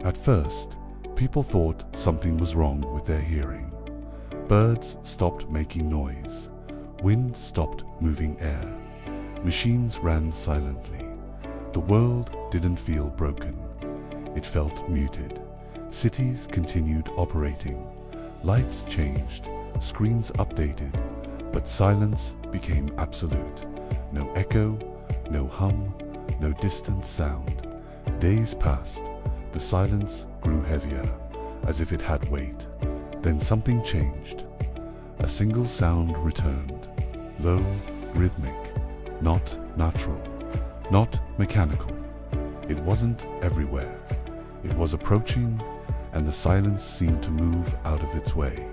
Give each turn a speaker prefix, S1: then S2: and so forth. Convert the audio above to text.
S1: At first, people thought something was wrong with their hearing. Birds stopped making noise. Wind stopped moving air. Machines ran silently. The world didn't feel broken. It felt muted. Cities continued operating. Lights changed. Screens updated. But silence became absolute. No echo, no hum, no distant sound. Days passed. The silence grew heavier, as if it had weight. Then something changed. A single sound returned. Low, rhythmic, not natural, not mechanical. It wasn't everywhere. It was approaching, and the silence seemed to move out of its way.